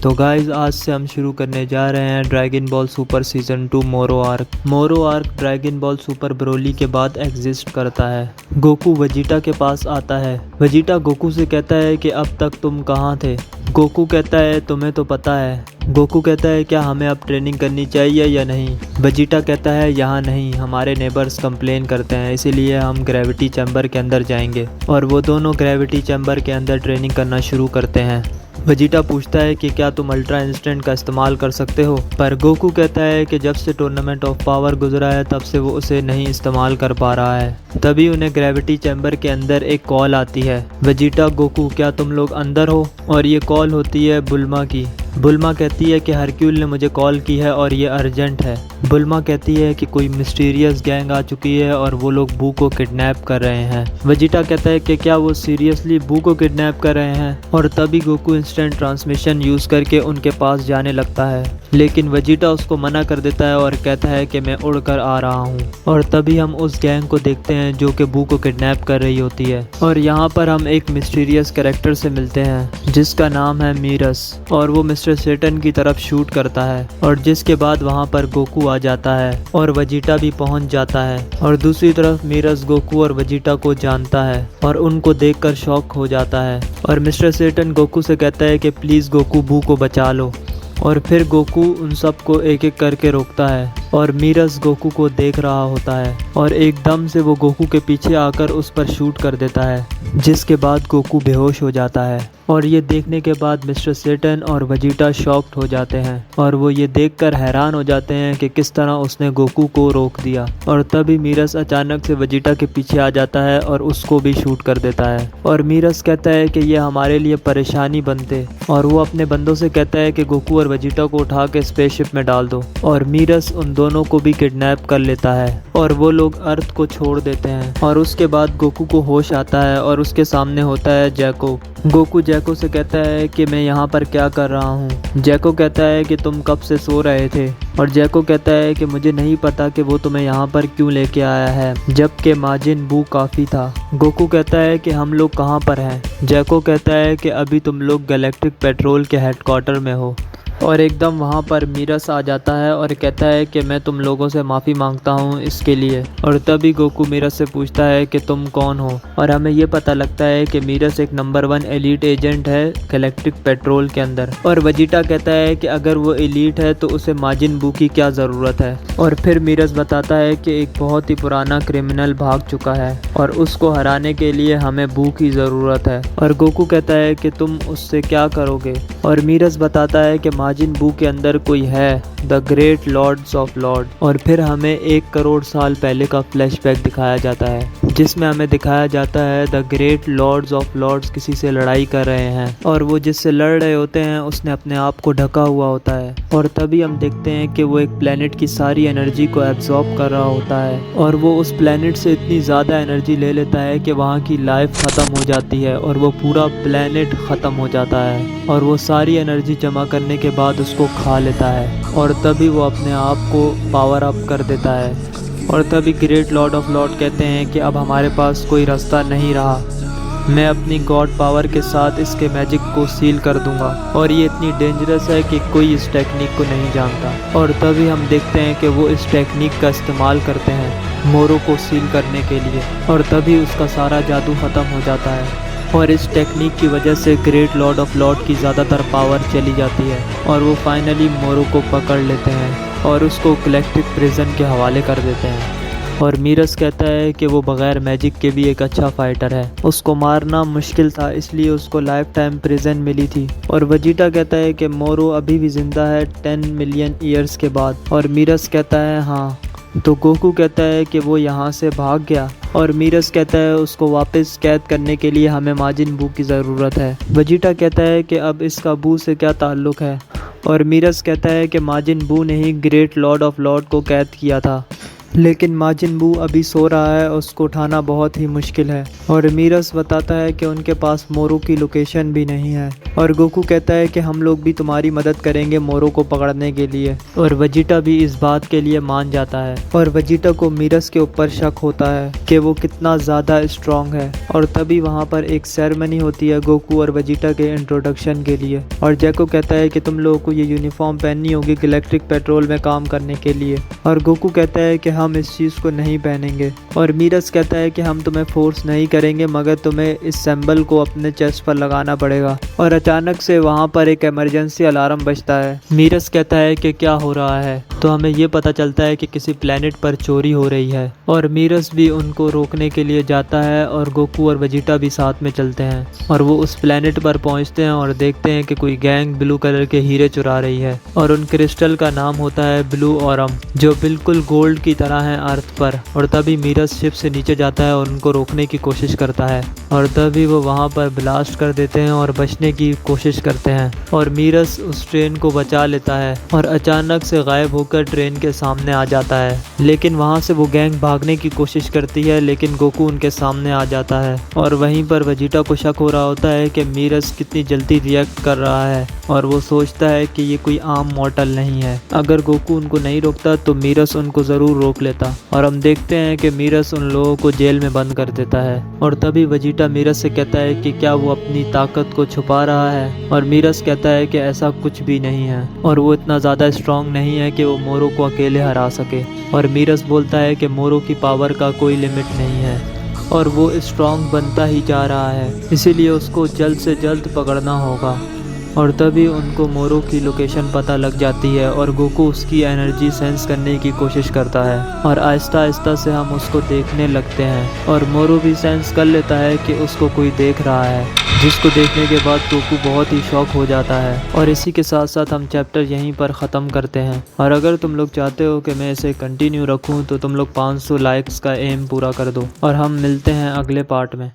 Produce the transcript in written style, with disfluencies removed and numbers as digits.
तो गाइज आज से हम शुरू करने जा रहे हैं ड्रैगन बॉल सुपर सीजन 2 मोरो आर्क। मोरो arc dragon ball super Broly के बाद एग्जिस्ट करता है। गोकू वेजिटा के पास आता है। वेजिटा गोकू से कहता है कि अब तक तुम कहाँ थे। गोकू कहता है तुम्हें तो पता है। गोकू कहता है क्या हमें अब ट्रेनिंग करनी चाहिए या नहीं। वेजिटा कहता है यहाँ नहीं, हमारे नेबर्स कंप्लेन करते हैं, इसीलिए हम ग्रेविटी चैम्बर के अंदर जाएंगे। और वो दोनों ग्रेविटी चैम्बर के अंदर ट्रेनिंग करना शुरू करते हैं। वेजिटा पूछता है कि क्या तुम अल्ट्रा इंस्टेंट का इस्तेमाल कर सकते हो, पर गोकू कहता है कि जब से टूर्नामेंट ऑफ पावर गुजरा है तब से वो उसे नहीं इस्तेमाल कर पा रहा है। तभी उन्हें ग्रेविटी चैम्बर के अंदर एक कॉल आती है। वेजिटा गोकू क्या तुम लोग अंदर हो, और ये कॉल होती है बुल्मा की। बुल्मा कहती है कि हरक्यूल ने मुझे कॉल की है और ये अर्जेंट है। बुल्मा कहती है कि कोई मिस्टीरियस गैंग आ चुकी है और वो लोग बू को किडनैप कर रहे हैं। वेजिटा कहता है कि क्या वो सीरियसली बू को किडनैप कर रहे हैं, और तभी गोकू इंस्टेंट ट्रांसमिशन यूज़ करके उनके पास जाने लगता है। लेकिन वेजिटा उसको मना कर देता है और कहता है कि मैं उड़ कर आ रहा हूँ। और तभी हम उस गैंग को देखते हैं जो कि बू को किडनैप कर रही होती है। और यहाँ पर हम एक मिस्टीरियस कैरेक्टर से मिलते हैं जिसका नाम है मीरस, और वो मिस्टर सेटन की तरफ शूट करता है। और जिसके बाद वहाँ पर गोकू आ जाता है और वेजिटा भी पहुँच जाता है। और दूसरी तरफ मीरस गोकू और वेजिटा को जानता है और उनको देखकर शॉक हो जाता है। और मिस्टर सेटन गोकू से कहता है कि प्लीज़ गोकू बू को बचा लो। और फिर गोकू उन सबको एक एक करके रोकता है और मीरस गोकू को देख रहा होता है और एकदम से वो गोकू के पीछे आकर उस पर शूट कर देता है, जिसके बाद गोकू बेहोश हो जाता है। और ये देखने के बाद मिस्टर सेटन और वेजिटा शॉक्ड हो जाते हैं और वो ये देखकर हैरान हो जाते हैं कि किस तरह उसने गोकू को रोक दिया। और तभी मीरस अचानक से वेजिटा के पीछे आ जाता है और उसको भी शूट कर देता है। और मीरस कहता है कि ये हमारे लिए परेशानी बनते, और वो अपने बंदों से कहता है कि गोकू और वेजिटा को उठा के स्पेसशिप में डाल दो। और मीरस उन दोनों को भी किडनैप कर लेता है और वो लोग अर्थ को छोड़ देते हैं। और उसके बाद गोकू को होश आता है और उसके सामने होता है जैको। गोकू जैको से कहता है कि मैं यहाँ पर क्या कर रहा हूँ। जैको कहता है कि तुम कब से सो रहे थे। और जैको कहता है कि मुझे नहीं पता कि वो तुम्हें यहाँ पर क्यों लेके आया है, जबकि माजिन बू काफ़ी था। गोकू कहता है कि हम लोग कहाँ पर हैं। जैको कहता है कि अभी तुम लोग गैलेक्टिक पेट्रोल के हेडक्वार्टर में हो। और एकदम वहाँ पर मीरस आ जाता है और कहता है कि मैं तुम लोगों से माफ़ी मांगता हूँ इसके लिए। और तभी गोकू मीरस से पूछता है कि तुम कौन हो, और हमें ये पता लगता है कि मीरस एक नंबर 1 एलीट एजेंट है गैलेक्टिक पेट्रोल के अंदर। और वेजिटा कहता है कि अगर वो एलीट है तो उसे माजिन बू की क्या ज़रूरत है। और फिर मीरस बताता है कि एक बहुत ही पुराना क्रिमिनल भाग चुका है और उसको हराने के लिए हमें बू की ज़रूरत है। और गोकू कहता है कि तुम उससे क्या करोगे। और मीरस बताता है कि माजिन बू के अंदर कोई है, the great lords of lord. और फिर हमें 1 करोड़ साल पहले का फ्लैशबैक दिखाया जाता है, जिसमें हमें दिखाया जाता है the great lords of lords किसी से लड़ाई कर रहे हैं, और वो जिससे लड़ रहे होते हैं उसने अपने आप को ढका हुआ होता है। और तभी हम देखते हैं कि वो एक प्लेनेट की सारी एनर्जी को एब्जॉर्ब कर रहा होता है, और वो उस प्लेनेट से इतनी ज़्यादा एनर्जी ले लेता है कि वहाँ की लाइफ ख़त्म हो जाती है और वो पूरा प्लेनेट ख़त्म हो जाता है। और वो सारी एनर्जी जमा करने के बाद उसको खा लेता है, और तभी वो अपने आप को पावर अप कर देता है। और तभी ग्रेट लॉर्ड ऑफ लॉर्ड कहते हैं कि अब हमारे पास कोई रास्ता नहीं रहा, मैं अपनी गॉड पावर के साथ इसके मैजिक को सील कर दूंगा, और ये इतनी डेंजरस है कि कोई इस टेक्निक को नहीं जानता। और तभी हम देखते हैं कि वो इस टेक्निक का इस्तेमाल करते हैं मोरो को सील करने के लिए, और तभी उसका सारा जादू ख़त्म हो जाता है। और इस टेक्निक की वजह से ग्रेट लॉर्ड ऑफ लॉर्ड की ज़्यादातर पावर चली जाती है और वो फाइनली मोरो को पकड़ लेते हैं और उसको गैलेक्टिक प्रिजन के हवाले कर देते हैं। और मीरस कहता है कि वो बग़ैर मैजिक के भी एक अच्छा फाइटर है, उसको मारना मुश्किल था इसलिए उसको लाइफ टाइम प्रिजन मिली थी। और वेजिटा कहता है कि मोरो अभी भी ज़िंदा है 10 मिलियन ईयर्स के बाद। और मीरस कहता है हाँ। तो गोकू कहता है कि वो यहाँ से भाग गया, और मीरस कहता है उसको वापस कैद करने के लिए हमें माजिन बू की ज़रूरत है। वेजिटा कहता है कि अब इसका बू से क्या ताल्लुक़ है। और मीरस कहता है कि माजिन बू ने ही ग्रेट लॉर्ड ऑफ लॉर्ड को कैद किया था। लेकिन माजिन बू अभी सो रहा है, उसको उठाना बहुत ही मुश्किल है। और मीरस बताता है कि उनके पास मोरो की लोकेशन भी नहीं है। और गोकू कहता है कि हम लोग भी तुम्हारी मदद करेंगे मोरो को पकड़ने के लिए। और वेजिटा भी इस बात के लिए मान जाता है। और वेजिटा को मीरस के ऊपर शक होता है कि वो कितना ज़्यादा स्ट्रॉन्ग है। और तभी वहाँ पर एक सेरेमनी होती है गोकू और वेजिटा के इंट्रोडक्शन के लिए। और जैको कहता है कि तुम लोगों को ये यूनिफॉर्म पहननी होगी गैलेक्टिक पेट्रोल में काम करने के लिए। और गोकू कहता है कि हम इस चीज़ को नहीं पहनेंगे। और मीरस कहता है कि हम तुम्हें फोर्स नहीं करेंगे, मगर तुम्हें इस सिंबल को अपने चेस्ट पर लगाना पड़ेगा। और अचानक से वहाँ पर एक इमरजेंसी अलार्म बजता है। मीरस कहता है कि क्या हो रहा है, तो हमें ये पता चलता है कि किसी प्लेनेट पर चोरी हो रही है। और मीरस भी उनको रोकने के लिए जाता है और गोकू और वेजिटा भी साथ में चलते हैं। और वो उस प्लेनेट पर पहुंचते हैं और देखते हैं कि कोई गैंग ब्लू कलर के हीरे चुरा रही है। और उन क्रिस्टल का नाम होता है ब्लू ऑरम, जो बिल्कुल गोल्ड की तरह है अर्थ पर। और तभी मीरस शिप से नीचे जाता है और उनको रोकने की कोशिश करता है। और तभी वो वहाँ पर ब्लास्ट कर देते हैं और बचने की कोशिश करते हैं। और मीरस उस ट्रेन को बचा लेता है और अचानक से गायब होकर ट्रेन के सामने आ जाता है। लेकिन वहाँ से वो गैंग भागने की कोशिश करती है, लेकिन गोकू उनके सामने आ जाता है। और वहीं पर वेजिटा को शक हो रहा होता है कि मीरस कितनी जल्दी रिएक्ट कर रहा है। और वो सोचता है कि ये कोई आम मॉर्टल नहीं है। अगर गोकू उनको नहीं रोकता तो मीरस उनको ज़रूर रोक लेता। और हम देखते हैं कि मीरस उन लोगों को जेल में बंद कर देता है। और तभी वेजिटा मीरस से कहता है कि क्या वो अपनी ताकत को छुपा रहा है। और मीरस कहता है कि ऐसा कुछ भी नहीं है और वो इतना ज़्यादा स्ट्रांग नहीं है कि वो मोरो को अकेले हरा सके। और मीरस बोलता है कि मोरो की पावर का कोई लिमिट नहीं है और वो स्ट्रांग बनता ही जा रहा है, इसीलिए उसको जल्द से जल्द पकड़ना होगा। और तभी उनको मोरो की लोकेशन पता लग जाती है और गोकू उसकी एनर्जी सेंस करने की कोशिश करता है। और आहिस्ता आहिस्ता से हम उसको देखने लगते हैं और मोरो भी सेंस कर लेता है कि उसको कोई देख रहा है, जिसको देखने के बाद गोकू बहुत ही शॉक हो जाता है। और इसी के साथ साथ हम चैप्टर यहीं पर ख़त्म करते हैं। और अगर तुम लोग चाहते हो कि मैं इसे कंटिन्यू रखूं तो तुम लोग 500 लाइक्स का एम पूरा कर दो। और हम मिलते हैं अगले पार्ट में।